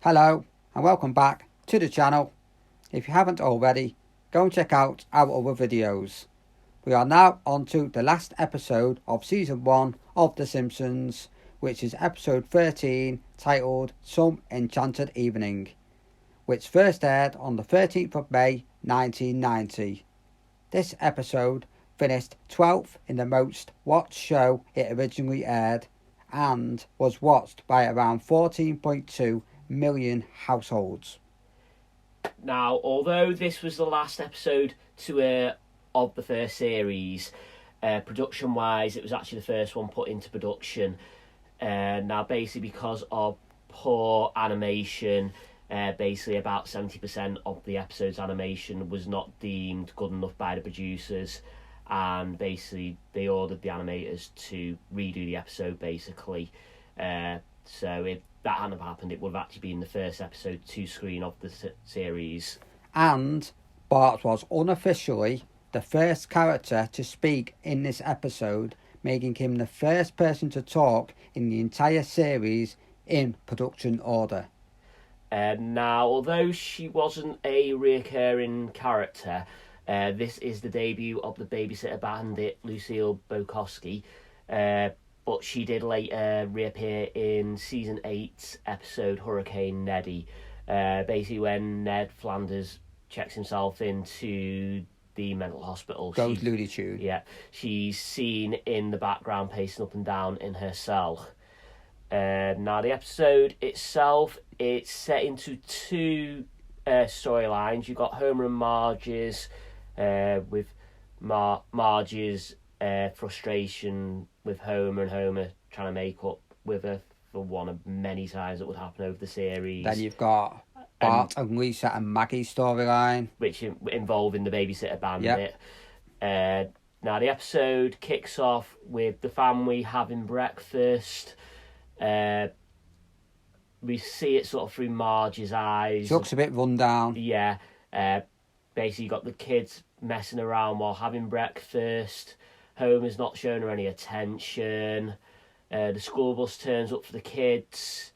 Hello and welcome back to the channel. If you haven't already, go and check out our other videos. We are now on to the last episode of season 1 of The Simpsons, which is episode 13 titled Some Enchanted Evening, which first aired on the 13th of May 1990. This episode finished 12th in the most watched show it originally aired and was watched by around 14.2 million households. Now, although this was the last episode to air of the first series, production-wise, it was actually the first one put into production. Now, basically, because of poor animation, basically about 70% of the episode's animation was not deemed good enough by the producers, and basically they ordered the animators to redo the episode, basically. So if that hadn't happened, it would have actually been the first episode to screen of the series. And Bart was unofficially the first character to speak in this episode, making him the first person to talk in the entire series in production order. Now, although she wasn't a recurring character, this is the debut of the babysitter bandit Lucille Bukowski, but she did later reappear in season 8's episode Hurricane Neddy. Basically, when Ned Flanders checks himself into the mental hospital, Goes Looney Tune. Yeah, she's seen in the background pacing up and down in her cell. Now, the episode itself, it's set into two storylines. You've got Homer and Marge's, with Marge's frustration with Homer, and Homer trying to make up with her for one of many times that would happen over the series. Then you've got Bart and Lisa and Maggie's storyline, which involving the babysitter bandit. Yep. Now, the episode kicks off with the family having breakfast. We see it sort of through Marge's eyes. She looks a bit run down. Yeah. Basically, you got the kids messing around while having breakfast. Homer's not showing her any attention. The school bus turns up for the kids.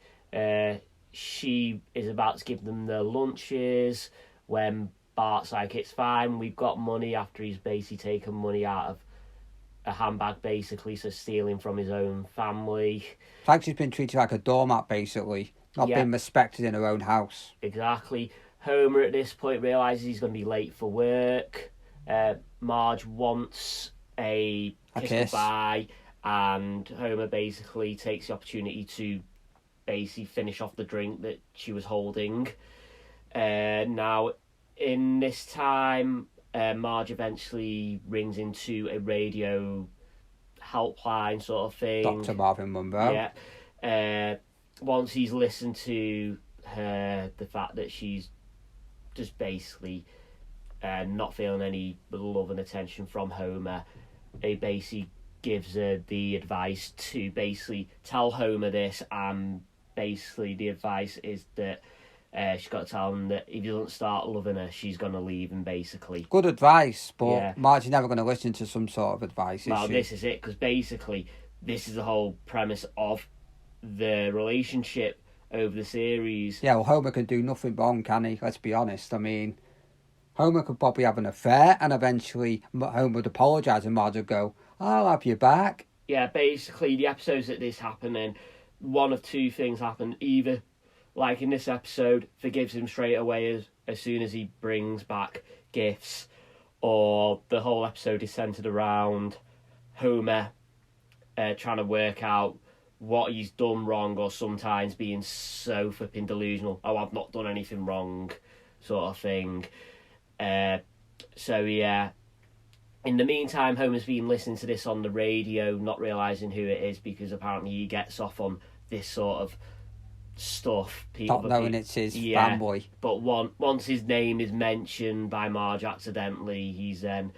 She is about to give them their lunches when Bart's like, it's fine, we've got money, after he's basically taken money out of a handbag, basically, so stealing from his own family. It's like she's been treated like a doormat, basically. Not being respected in her own house. Exactly. Homer at this point realises he's going to be late for work. Marge wants a kiss goodbye, and Homer basically takes the opportunity to basically finish off the drink that she was holding. Now, in this time, Marge eventually rings into a radio helpline sort of thing. Dr. Marvin Monroe. Yeah. Once he's listened to her, the fact that she's just basically not feeling any love and attention from Homer, he basically gives her the advice to basically tell Homer this, and basically the advice is that she's got to tell him that if he doesn't start loving her, she's going to leave him, basically. Good advice, but Marge's never going to listen to some sort of advice, is she? This is it, because basically this is the whole premise of the relationship over the series. Yeah, well, Homer can do nothing wrong, can he? Let's be honest. I mean, Homer could probably have an affair, and eventually Homer would apologise and Marge would go, I'll have you back. Yeah, basically, the episodes that this happened in, one of two things happened. Either, like in this episode, forgives him straight away as soon as he brings back gifts, or the whole episode is centred around Homer trying to work out what he's done wrong, or sometimes being so flipping delusional, oh, I've not done anything wrong, sort of thing. So yeah, in the meantime, Homer's been listening to this on the radio, not realising who it is, because apparently he gets off on this sort of stuff. Not knowing it's his family. But once his name is mentioned by Marge accidentally, he's then,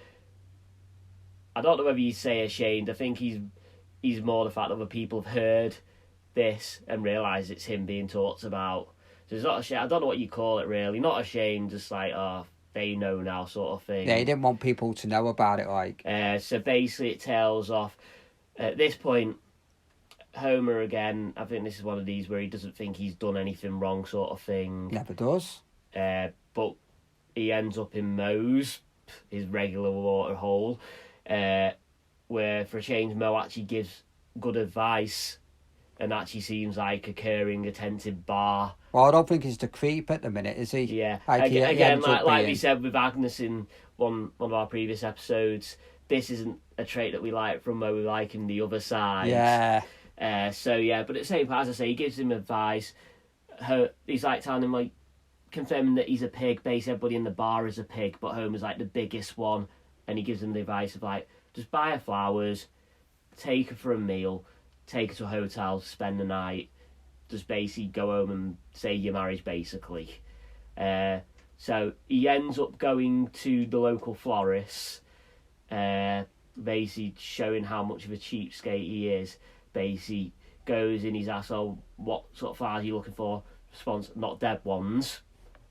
I don't know whether you say ashamed. I think he's more the fact that other people have heard this and realise it's him being talked about. So it's not ashamed. I don't know what you call it, really. Not ashamed, just like, oh, they know now, sort of thing. Yeah, he didn't want people to know about it, like. So basically it tails off. At this point, Homer again, I think this is one of these where he doesn't think he's done anything wrong sort of thing. Never does. But he ends up in Moe's, his regular water hole, where for a change Moe actually gives good advice and actually seems like a caring, attentive bar. Well, I don't think he's the creep at the minute, is he? Yeah. Like Again, like we said with Agnes in one of our previous episodes, this isn't a trait that we like from Moe, we like in the other side. Yeah. But at the same time, as I say, he gives him advice. He's like telling him, like, confirming that he's a pig. Basically, everybody in the bar is a pig, but Homer's like the biggest one, and he gives him the advice of like, just buy her flowers, take her for a meal, take her to a hotel, spend the night, just basically go home and say your marriage, basically. So he ends up going to the local florist, basically showing how much of a cheapskate he is. Basically goes in, he's asked, "Oh, what sort of flowers are you looking for?" Response, "Not dead ones."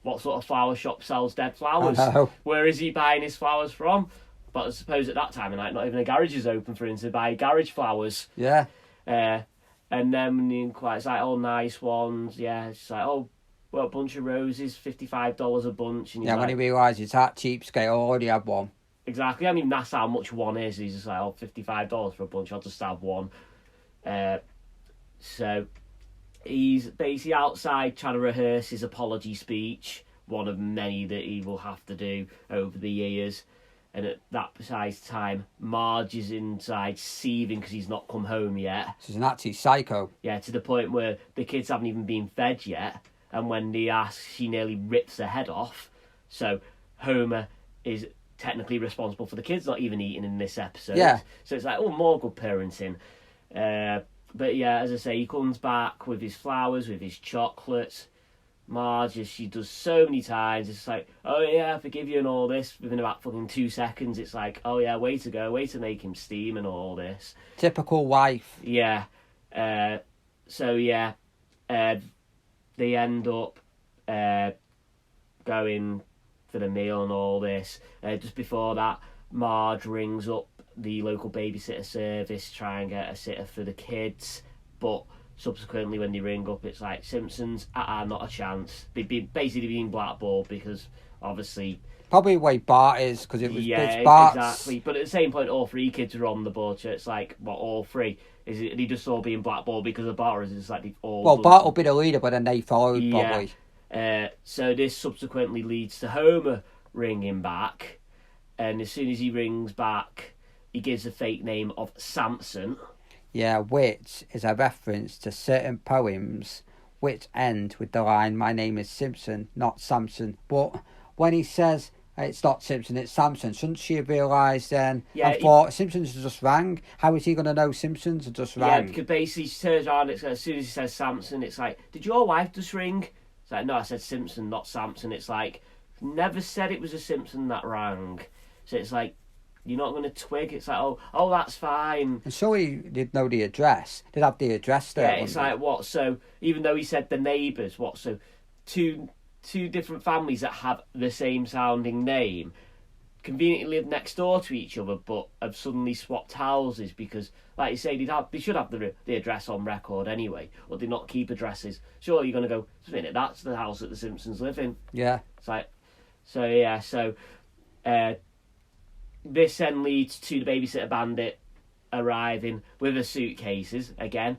What sort of flower shop sells dead flowers? Where is he buying his flowers from? But I suppose at that time of night, not even a garage is open for him to buy garage flowers. Yeah. And then when he inquires, it's like, "Oh, nice ones." Yeah, it's like, "Oh, well, a bunch of roses, $55 a bunch." And he's when he realises that cheapskate, I already had one. Exactly. I mean, that's how much one is. He's just like, "Oh, $55 for a bunch. I'll just have one." So he's basically outside trying to rehearse his apology speech, one of many that he will have to do over the years. And at that precise time, Marge is inside seething because he's not come home yet. She's an actual psycho. Yeah, to the point where the kids haven't even been fed yet. And when they ask, she nearly rips her head off. So Homer is technically responsible for the kids not even eating in this episode. Yeah. So it's like, more good parenting. But yeah, as I say, he comes back with his flowers, with his chocolates. Marge, as she does so many times, it's like, "Oh yeah, I forgive you," and all this. Within about fucking 2 seconds, it's like, "Oh yeah, way to go, way to make him steam," and all this. Typical wife. Yeah. They end up going for the meal and all this. Just before that, Marge rings up the local babysitter service to try and get a sitter for the kids, but subsequently when they ring up, it's like, "Simpsons, not a chance." They've been basically being blackballed because obviously probably the way Bart is, because it's yeah, Bart's... exactly. But at the same point, all three kids are on the board, so it's like, what, all three? Is it, are they just all being blackballed because of Bart, or is it just like they've all... Well, Bart will be the leader, but then they follow, probably. So this subsequently leads to Homer ringing back, and as soon as he rings back, he gives a fake name of Samson. Yeah, which is a reference to certain poems which end with the line, "My name is Simpson, not Samson." But when he says it's not Simpson, it's Samson, shouldn't she have realised then? Yeah, and thought Simpsons just rang. How is he going to know Simpsons had just rang? Yeah, because basically she turns around, it's, as soon as he says Samson, it's like, "Did your wife just ring?" It's like, "No, I said Simpson, not Samson." It's like, never said it was a Simpson that rang. So it's like, you're not going to twig. It's like, oh, that's fine. And so he did know the address. Did have the address there. Yeah, it's like, what? So even though he said the neighbours, what? So two different families that have the same sounding name conveniently live next door to each other, but have suddenly swapped houses because, like you say, they should have the address on record anyway, or they not keep addresses. Sure, you're going to go, "Just a minute, that's the house that the Simpsons live in." Yeah. It's like, so this then leads to the babysitter bandit arriving with the suitcases again.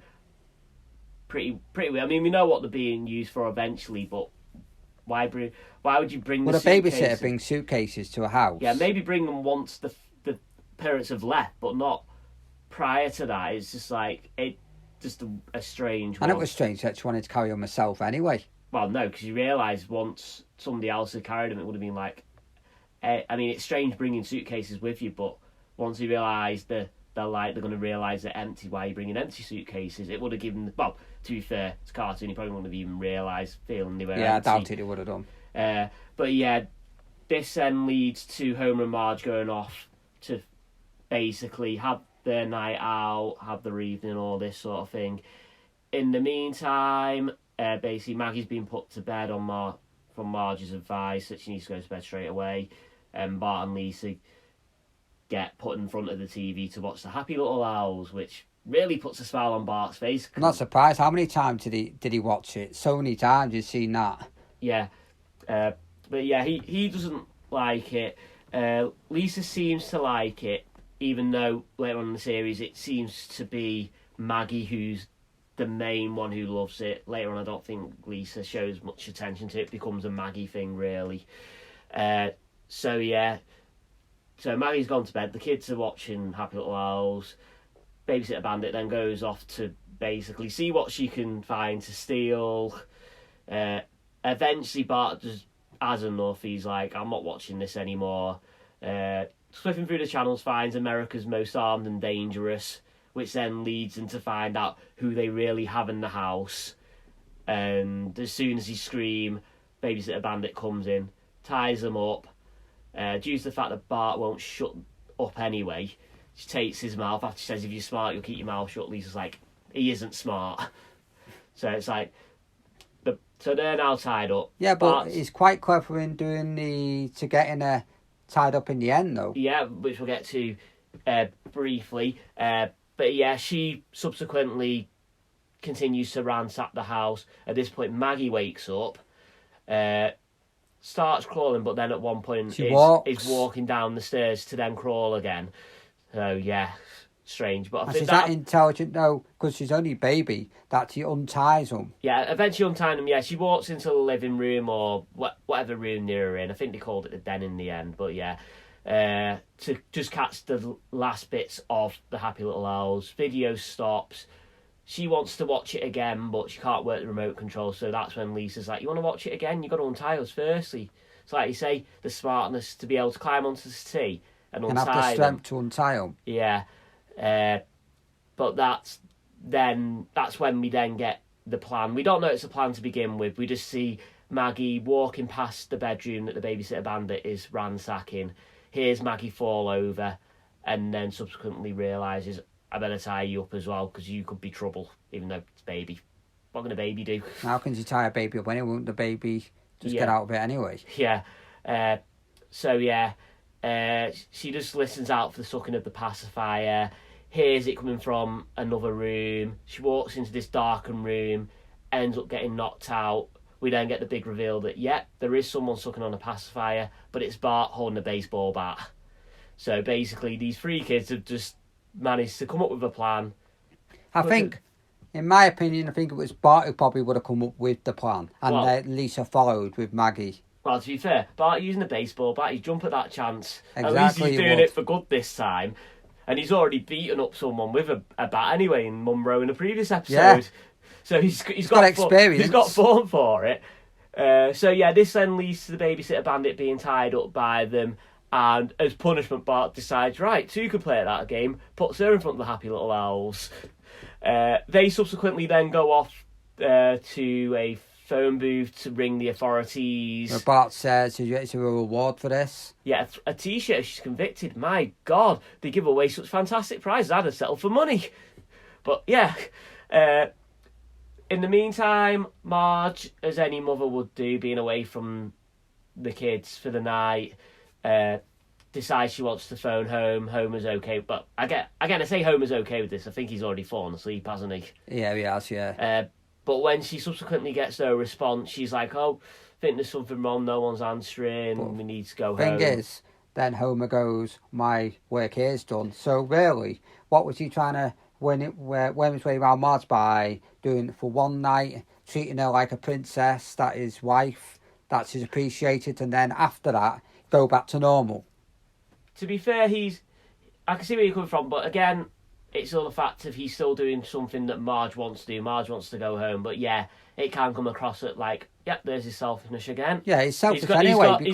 Pretty weird. I mean, we know what they're being used for eventually, but why would you bring the suitcases? Would a babysitter bring suitcases to a house? Yeah, maybe bring them once the parents have left, but not prior to that. It's just like, just a strange one. And it was strange that she wanted to carry them herself anyway. Well, no, because you realise once somebody else had carried them, it would have been like... I mean, it's strange bringing suitcases with you, but once you realise they're going to realise they're empty, why are you bringing empty suitcases? It would have given... Well, to be fair, it's a cartoon, you probably wouldn't have even realised, feeling they were empty. Yeah, I doubt it would have done. But yeah, this then leads to Homer and Marge going off to basically have their night out, have their evening, all this sort of thing. In the meantime, basically Maggie's been put to bed from Marge's advice that she needs to go to bed straight away. Bart and Lisa get put in front of the TV to watch the Happy Little Owls, which really puts a smile on Bart's face. I'm not surprised. How many times did he watch it? So many times you've seen that. Yeah. But yeah, he doesn't like it. Lisa seems to like it, even though later on in the series it seems to be Maggie who's the main one who loves it. Later on, I don't think Lisa shows much attention to it. It becomes a Maggie thing, really. So Maggie's gone to bed. The kids are watching Happy Little Owls. Babysitter Bandit then goes off to basically see what she can find to steal. Eventually, Bart just has enough. He's like, I'm not watching this anymore. Flipping through the channels, finds America's Most Armed and Dangerous, which then leads them to find out who they really have in the house. And as soon as he scream, Babysitter Bandit comes in, ties them up. Due to the fact that Bart won't shut up anyway, she takes his mouth after she says, if you're smart, you'll keep your mouth shut. Lisa's like, he isn't smart. So it's like, so they're now tied up. Yeah, but he's quite clever in doing to getting her tied up in the end, though. Yeah, which we'll get to briefly. But yeah, she subsequently continues to ransack the house. At this point, Maggie wakes up, starts crawling, but then at one point is walking down the stairs to then crawl again. So yeah, strange. But I think she's that intelligent, though, because she's only a baby, that she unties them. Yeah, eventually untying them, yeah. She walks into the living room or whatever room they're in. I think they called it the den in the end, but yeah. To just catch the last bits of the Happy Little Owls. Video stops. She wants to watch it again, but she can't work the remote control, so that's when Lisa's like, you want to watch it again? You've got to untie us firstly. So like you say, the smartness to be able to climb onto the settee and untie them. And have the strength to untie them. Yeah. But that's when we then get the plan. We don't know it's a plan to begin with. We just see Maggie walking past the bedroom that the Babysitter Bandit is ransacking. Hears Maggie fall over, and then subsequently realises, I better tie you up as well, because you could be trouble, even though it's baby. What can a baby do? How can you tie a baby up anyway? Won't the baby just get out of it anyway? Yeah. She just listens out for the sucking of the pacifier, hears it coming from another room. She walks into this darkened room, ends up getting knocked out. We then get the big reveal that, there is someone sucking on a pacifier, but it's Bart holding a baseball bat. So basically, these three kids have just managed to come up with a plan. In my opinion, I think it was Bart who probably would have come up with the plan, and Lisa followed with Maggie. Well, to be fair, Bart using a baseball bat, he'd jump at that chance. Exactly, at least he's doing it for good this time. And he's already beaten up someone with a bat anyway in Munro in the previous episode. Yeah. So he's got experience. He's got form for it. This then leads to the Babysitter Bandit being tied up by them. And as punishment, Bart decides, right, two could play at that game, puts her in front of the Happy Little Owls. They subsequently then go off to a phone booth to ring the authorities. Where Bart says, is there a reward for this? Yeah, a t-shirt if she's convicted. My God, they give away such fantastic prizes. I'd have settled for money. But yeah, in the meantime, Marge, as any mother would do, being away from the kids for the night, decides she wants to phone home. Homer's okay, but I say Homer's okay with this. I think he's already fallen asleep, hasn't he? Yeah, he has, yeah. But when she subsequently gets no response, she's like, I think there's something wrong, no one's answering, we need to go home. Thing is, then Homer goes, my work here's done. So really, what was he trying to win his way around Marge by doing it for one night, treating her like a princess, that his wife, that she's appreciated, and then after that, go back to normal? To be fair, I can see where you're coming from, but again, it's all the fact of he's still doing something that Marge wants to do. Marge wants to go home, but yeah, it can come across at like, there's his selfishness again. Yeah, he's selfish anyway. He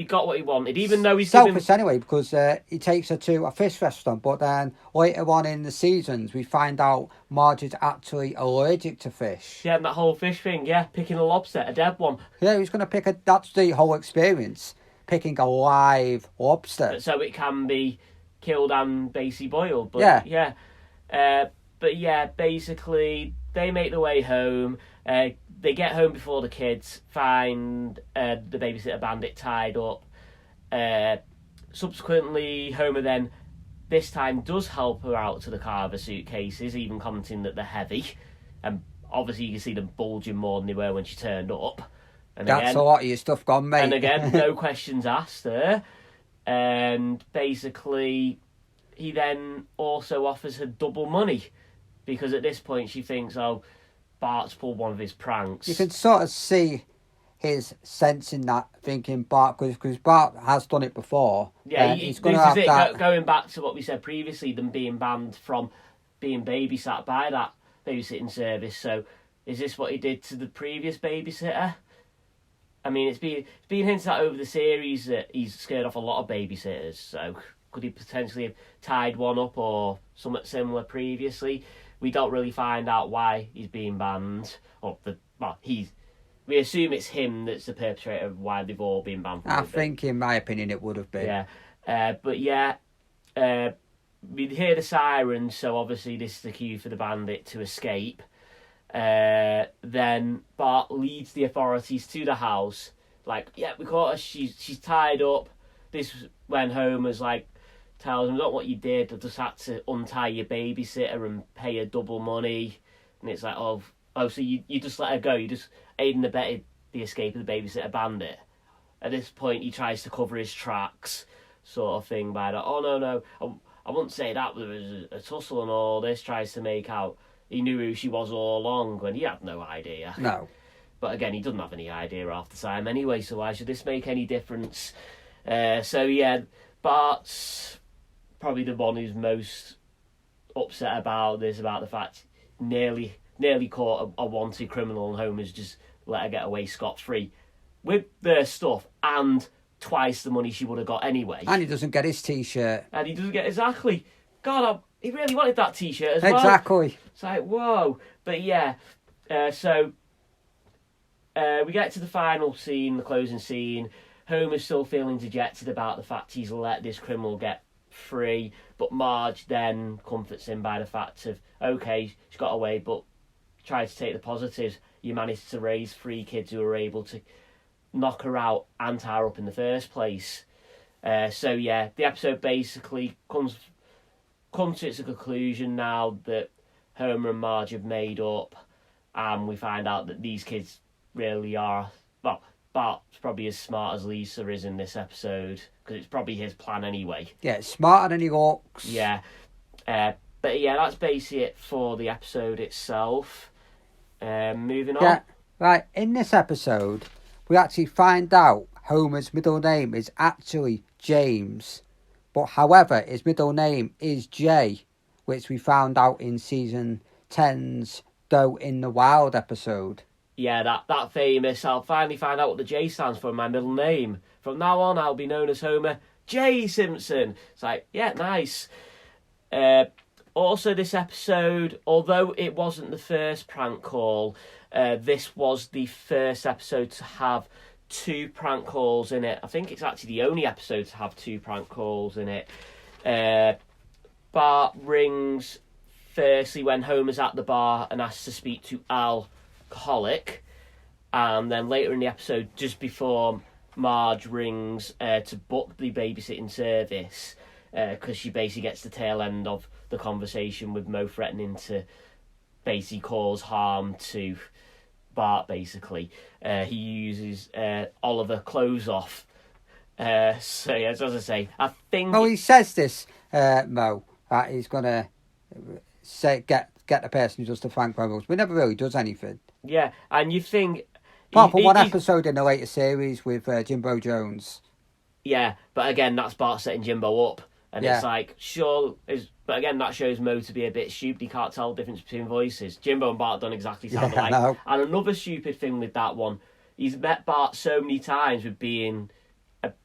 got what he wanted, even though he's selfish anyway, because he takes her to a fish restaurant, but then later on in the seasons, we find out Marge is actually allergic to fish. Yeah, and that whole fish thing, picking a lobster, a dead one. Yeah, he's going to that's the whole experience, picking a live lobster. So it can be killed and basically boiled. But basically they make their way home. They get home before the kids, find the Babysitter Bandit tied up. Subsequently, Homer then this time does help her out to the car of her suitcases, even commenting that they're heavy. And obviously you can see them bulging more than they were when she turned up. And That's again, a lot of your stuff gone, mate. And again, no questions asked her. And basically, he then also offers her double money. Because at this point she thinks, oh, Bart's pulled one of his pranks. You can sort of see his sense in that, thinking Bart, because Bart has done it before. Yeah, he's going to have that. Going back to what we said previously, them being banned from being babysat by that babysitting service. So, is this what he did to the previous babysitter? I mean, it's been hinted at over the series that he's scared off a lot of babysitters. So, could he potentially have tied one up or something similar previously? We don't really find out why he's being banned. We assume it's him that's the perpetrator of why they've all been banned. I think, in my opinion, it would have been. Yeah. We hear the sirens, so obviously this is the cue for the bandit to escape. Then Bart leads the authorities to the house. Like, yeah, we caught her. She's tied up. This was when Homer's like, tells him, not what you did. I just had to untie your babysitter and pay her double money. And it's like, oh, so you just let her go. You just aided and abetted the escape of the babysitter bandit. At this point, he tries to cover his tracks, sort of thing, by that. Oh, no, I wouldn't say that. There was a tussle and all this. Tries to make out he knew who she was all along when he had no idea. No. But again, he doesn't have any idea half the time anyway, so why should this make any difference? Bart's probably the one who's most upset about this, about the fact nearly caught a wanted criminal and Homer's just let her get away scot-free with their stuff and twice the money she would have got anyway. And he doesn't get his T-shirt. And he doesn't get... Exactly. God, he really wanted that T-shirt as well. Exactly. It's like, whoa. But yeah, we get to the final scene, the closing scene. Homer's still feeling dejected about the fact he's let this criminal get free, but Marge then comforts him by the fact of, okay, she got away, but try to take the positives. You managed to raise 3 kids who were able to knock her out and tie her up in the first place. The episode basically comes to its conclusion now that Homer and Marge have made up, and we find out that these kids really are... Well, Bart's probably as smart as Lisa is in this episode, because it's probably his plan anyway. Yeah, it's smarter than he looks. Yeah. That's basically it for the episode itself. Moving on. Yeah, right. In this episode, we actually find out Homer's middle name is actually James. But however, his middle name is Jay, which we found out in season 10's Go in the Wild episode. Yeah, that famous, I'll finally find out what the J stands for in my middle name. From now on, I'll be known as Homer J. Simpson. It's like, yeah, nice. Also, this episode, although it wasn't the first prank call, this was the first episode to have 2 prank calls in it. I think it's actually the only episode to have 2 prank calls in it. Bart rings firstly when Homer's at the bar and asks to speak to Alcoholic, and then later in the episode, just before Marge rings to book the babysitting service, because she basically gets the tail end of the conversation with Mo threatening to basically cause harm to Bart, basically. He uses Oliver clothes off. As I say, I think... Well, he says this, Mo, that he's going to get the person who does the prank promos, but never really does anything. Yeah, and you think... Apart from one episode in the later series with Jimbo Jones. Yeah, but again, that's Bart setting Jimbo up. And it's like, but again, that shows Mo to be a bit stupid. He can't tell the difference between voices. Jimbo and Bart don't exactly sound alike. No. And another stupid thing with that one, he's met Bart so many times with being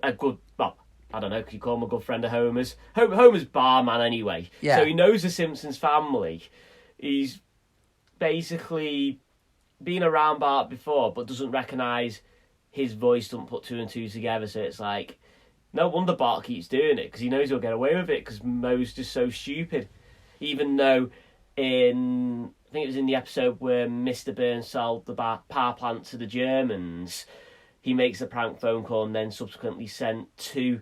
a good, well, I don't know, could you call him a good friend of Homer's? Homer's barman anyway. Yeah. So he knows the Simpsons family. He's basically been around Bart before, but doesn't recognise his voice, doesn't put 2 and 2 together. So it's like, no wonder Bart keeps doing it, because he knows he'll get away with it, because Mo's just so stupid. Even though I think it was in the episode where Mr. Burns sold the power plant to the Germans, he makes a prank phone call and then subsequently sent 2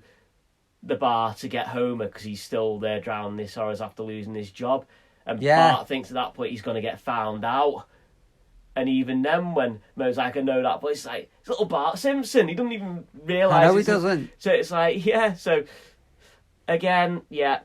the bar to get Homer because he's still there drowning his sorrows after losing his job. And Yeah. Bart thinks at that point he's going to get found out. And even then, when Moe's like, I know that, but it's like, it's little Bart Simpson. He doesn't even realise. I know he doesn't. So it's like, yeah. So, again, yeah,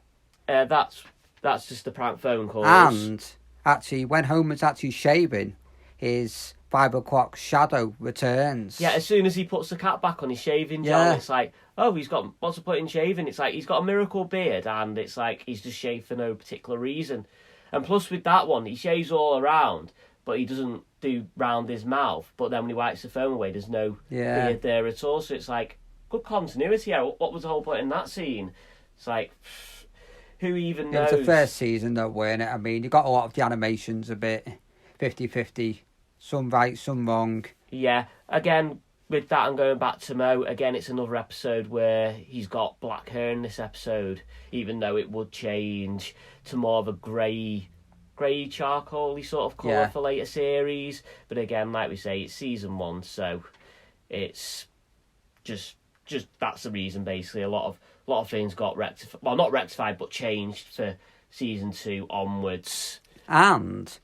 that's just the prank phone calls. And, actually, when Homer's actually shaving, his 5 o'clock shadow returns. Yeah, as soon as he puts the cap back on his shaving gel, it's like, oh, what's the point in shaving? It's like, he's got a miracle beard, and it's like, he's just shaved for no particular reason. And plus with that one, he shaves all around, but he doesn't do round his mouth. But then when he wipes the foam away, there's no beard there at all. So it's like, good continuity. Yeah, what was the whole point in that scene? It's like, who even knows? It was the first season, though, weren't it? I mean, you got a lot of the animations a bit 50-50. Some right, some wrong. Yeah, again, with that and going back to Mo, again, it's another episode where he's got black hair in this episode, even though it would change to more of a grey charcoal-y sort of colour for later series. But again, like we say, it's season 1, so it's just that's the reason, basically. A lot of things got rectified, well, not rectified, but changed for season 2 onwards. And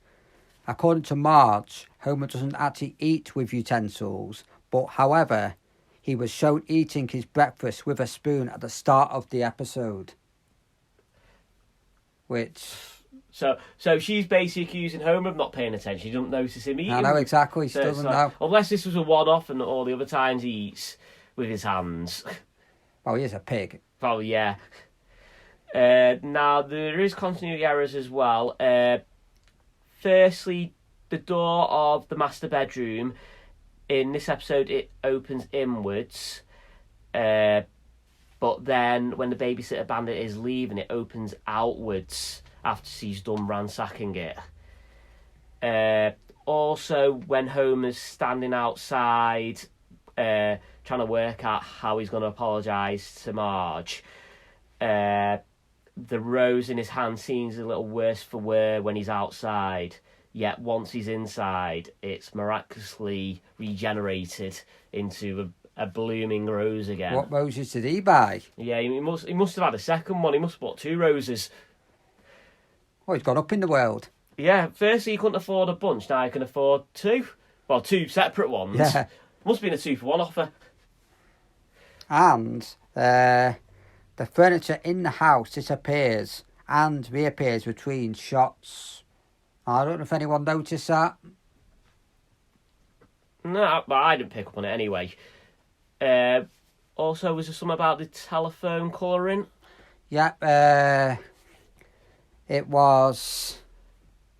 according to Marge, Homer doesn't actually eat with utensils, but however, he was shown eating his breakfast with a spoon at the start of the episode. Which... So she's basically accusing Homer of not paying attention. She doesn't notice him eating. I know, exactly. She doesn't know. Unless this was a one-off and all the other times he eats with his hands. Well, he is a pig. Well, yeah. Now, there is continuity errors as well. Firstly, the door of the master bedroom, in this episode, it opens inwards. But then, when the babysitter bandit is leaving, it opens outwards after she's done ransacking it. Also, when Homer's standing outside, trying to work out how he's going to apologise to Marge, the rose in his hand seems a little worse for wear when he's outside. Yet once he's inside, it's miraculously regenerated into a blooming rose again. What roses did he buy? Yeah, he must have had a second one. He must have bought 2 roses. Oh, he's gone up in the world. Yeah, firstly he couldn't afford a bunch, now he can afford 2. Well, 2 separate ones. Yeah. Must have been a 2-for-1 offer. And the furniture in the house disappears and reappears between shots. I don't know if anyone noticed that. No, but I didn't pick up on it anyway. Also, was there something about the telephone colouring? Yeah, it was...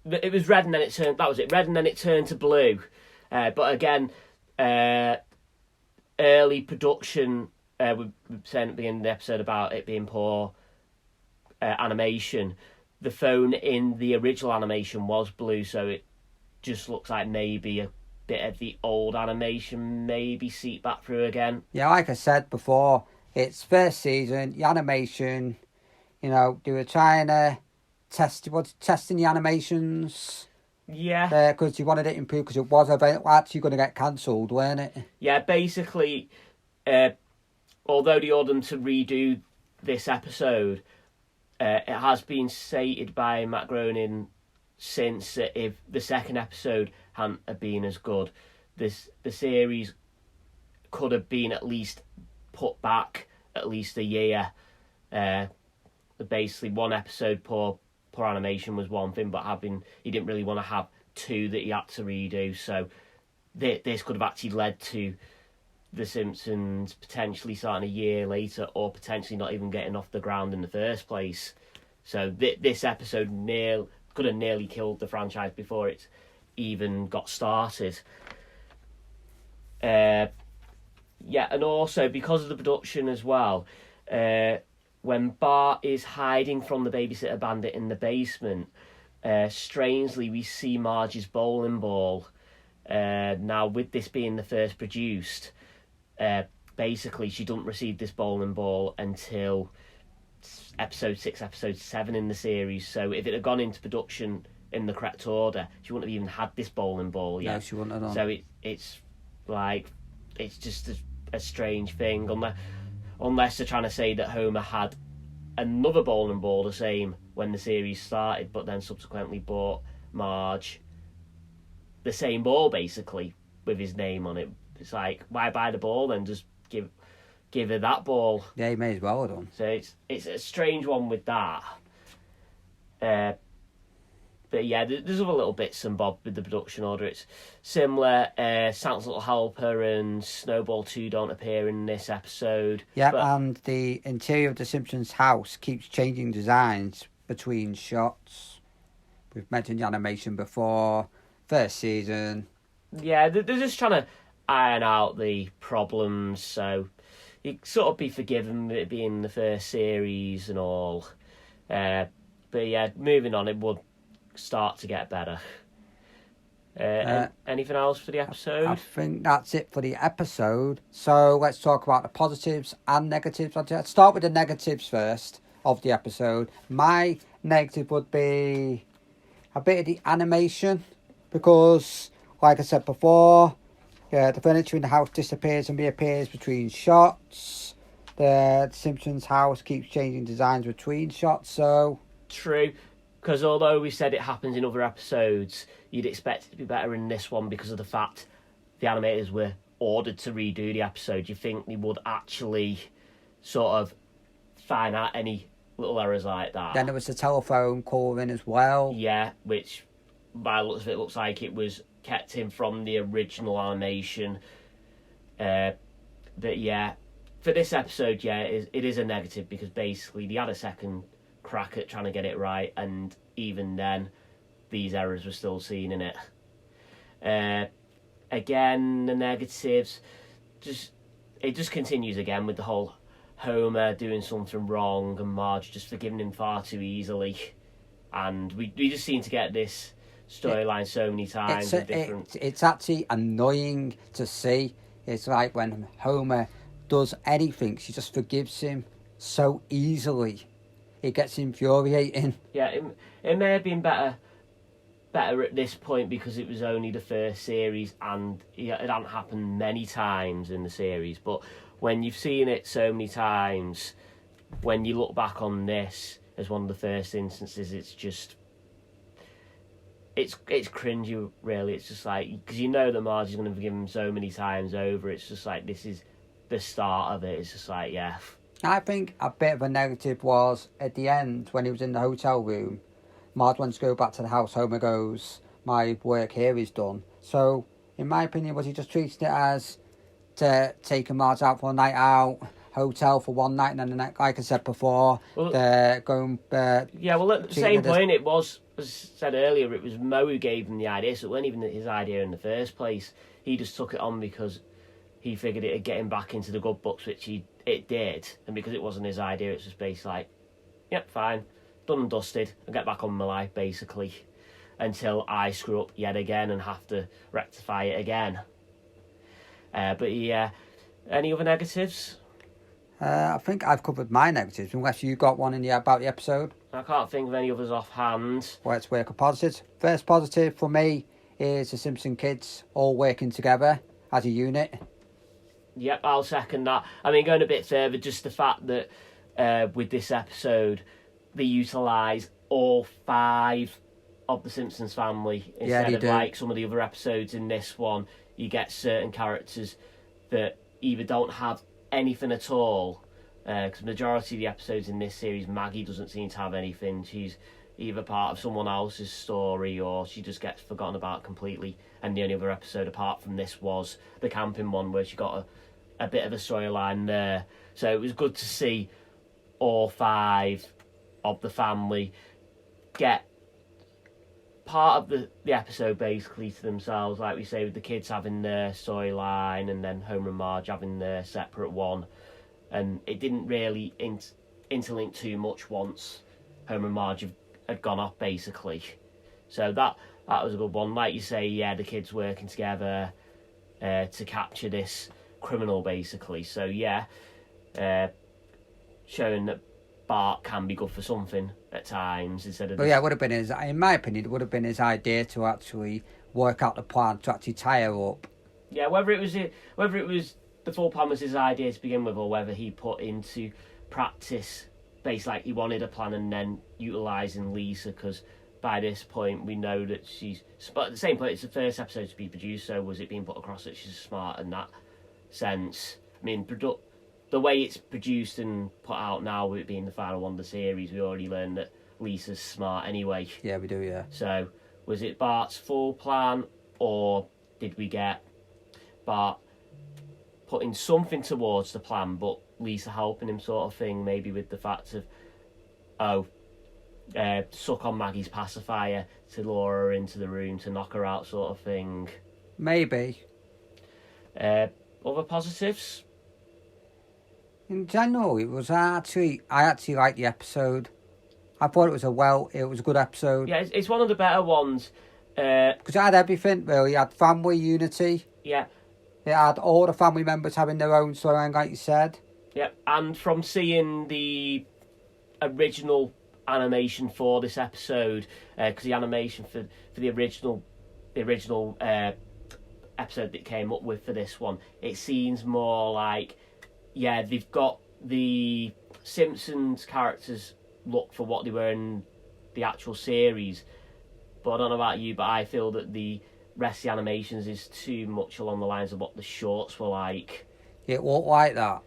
It was red and then it turned... That was it, red and then it turned to blue. But again, early production... we were saying at the beginning of the episode about it being poor animation. The phone in the original animation was blue, so it just looks like maybe a bit of the old animation maybe seep back through again. Yeah, like I said before, it's first season, the animation, you know, they were trying to testing the animations. Yeah. Because you wanted it improved, because it was actually going to get cancelled, weren't it? Yeah, basically, although they ordered them to redo this episode, it has been stated by Matt Groening since that if the second episode hadn't have been as good, the series could have been at least put back at least a year. Basically, one episode poor animation was one thing, but he didn't really want to have 2 that he had to redo. So this could have actually led to The Simpsons potentially starting a year later, or potentially not even getting off the ground in the first place. So this episode could have nearly killed the franchise before it even got started. Yeah, and also because of the production as well, when Bart is hiding from the babysitter bandit in the basement, strangely we see Marge's bowling ball. Now, with this being the first produced, basically she doesn't receive this bowling ball until episode 6, episode 7 in the series. So if it had gone into production in the correct order, she wouldn't have even had this bowling ball yet. No, she wouldn't have done. So it's like, it's just a strange thing. unless they're trying to say that Homer had another bowling ball the same when the series started, but then subsequently bought Marge the same ball basically with his name on it. It's like, why buy the ball then? Just give her that ball. Yeah, he may as well have done. So it's a strange one with that. But yeah, there's other little bits and bobs with the production order. It's similar. Santa's Little Helper and Snowball 2 don't appear in this episode. Yeah, and the interior of the Simpsons house keeps changing designs between shots. We've mentioned the animation before. First season. Yeah, they're just trying to iron out the problems, so you sort of be forgiven with it being the first series and all. But yeah, moving on, it would start to get better. Anything else for the episode? I think that's it for the episode. So let's talk about the positives and negatives. Let's start with the negatives first of the episode. My negative would be a bit of the animation, because, like I said before, the furniture in the house disappears and reappears between shots. The Simpsons house keeps changing designs between shots, so... True, because although we said it happens in other episodes, you'd expect it to be better in this one because of the fact the animators were ordered to redo the episode. You think they would actually sort of find out any little errors like that. Then there was the telephone calling as well. Yeah, which by the looks of it looks like it was kept in from the original animation. But yeah, for this episode, yeah, it is a negative because basically they had a second crack at trying to get it right, and even then these errors were still seen in it. Again, the negatives, it just continues again with the whole Homer doing something wrong and Marge just forgiving him far too easily, and we just seem to get this storyline so many times. It's actually annoying to see. It's like when Homer does anything, she just forgives him so easily. It gets infuriating. Yeah, it may have been better at this point because it was only the first series and it hadn't happened many times in the series. But when you've seen it so many times, when you look back on this as one of the first instances, it's just... It's cringy, really. It's just like, because you know that Marge is going to forgive him so many times over. It's just like, this is the start of it. It's just like, yeah. I think a bit of a negative was at the end when he was in the hotel room. Marge wants to go back to the house. Homer goes, my work here is done. So, in my opinion, was he just treating it as to taking Marge out for a night out, hotel for one night, and then the next, like I said before, they're going... yeah, well, at the same point, it was, as said earlier, it was Mo who gave him the idea, so it wasn't even his idea in the first place. He just took it on because he figured it'd get him back into the good books, which it did, and because it wasn't his idea, it's just basically like, yep, fine, done and dusted, I'll get back on with my life, basically, until I screw up yet again and have to rectify it again. But yeah, any other negatives? I think I've covered my negatives, unless you got one about the episode. I can't think of any others offhand. Let's work on positives. First positive for me is the Simpson kids all working together as a unit. Yep, I'll second that. I mean, going a bit further, just the fact that with this episode, they utilise all 5 of the Simpsons family instead of like some of the other episodes in this one. You get certain characters that either don't have anything at all, because majority of the episodes in this series, Maggie doesn't seem to have anything. She's either part of someone else's story or she just gets forgotten about completely. And the only other episode apart from this was the camping one, where she got a bit of a storyline there. So it was good to see all 5 of the family get part of the episode basically to themselves, like we say, with the kids having their storyline and then Homer and Marge having their separate one. And it didn't really interlink too much once Homer and Marge had gone off, basically. So that was a good one. Like you say, yeah, the kids working together to capture this criminal, basically. So yeah, showing that Bart can be good for something at times instead of... But yeah, it would have been in my opinion, it would have been his idea to actually work out the plan to actually tie her up. Yeah, whether it was the full plan was his idea to begin with, or whether he put into practice, basically like he wanted a plan and then utilising Lisa, because by this point we know that she's... But at the same point, it's the first episode to be produced, so was it being put across that she's smart in that sense? I mean, the way it's produced and put out now, with it being the final one of the series, we already learned that Lisa's smart anyway. Yeah, we do, yeah. So, was it Bart's full plan, or did we get Bart putting something towards the plan, but Lisa helping him, sort of thing, maybe with the fact of, suck on Maggie's pacifier to lure her into the room to knock her out, sort of thing. Maybe. Other positives? In general, I actually liked the episode. I thought it was a good episode. Yeah, it's one of the better ones. Because it had everything, really. It had family unity. Yeah. It had all the family members having their own storyline, like you said. Yeah, and from seeing the original animation for this episode, because the animation for the original episode that came up with for this one, it seems more like, yeah, they've got the Simpsons characters look for what they were in the actual series. But I don't know about you, but I feel that the rest of the animations is too much along the lines of what the shorts were like. It looked like that.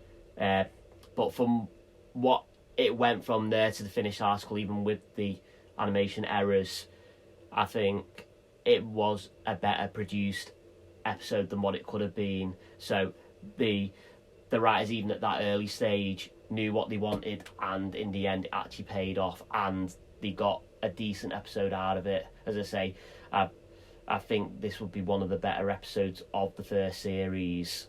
But from what it went from there to the finished article, even with the animation errors, I think it was a better produced episode than what it could have been. So the writers, even at that early stage, knew what they wanted, and in the end it actually paid off, and they got a decent episode out of it. As I say, I think this would be one of the better episodes of the first series.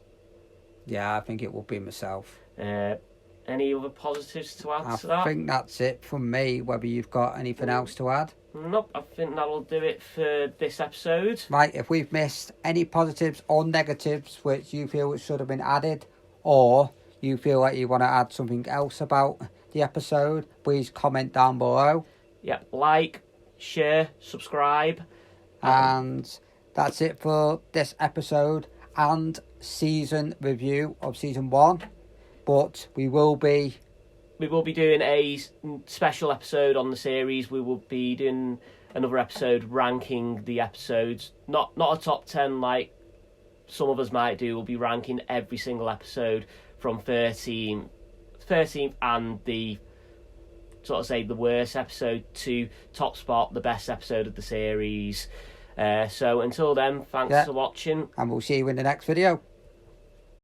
Yeah, I think it would be myself. Any other positives to add to that? I think that's it from me. Whether you've got anything else to add? Nope, I think that'll do it for this episode. Right, if we've missed any positives or negatives which you feel it should have been added, or you feel like you want to add something else about the episode, please comment down below. Yep, like, share, subscribe. And that's it for this episode and season review of season 1. But we will be doing a special episode on the series. We will be doing another episode ranking the episodes. Not a top 10 like some of us might do. We'll be ranking every single episode from 13th and the sort of say the worst episode to top spot, the best episode of the series. So until then, thanks for watching. And we'll see you in the next video.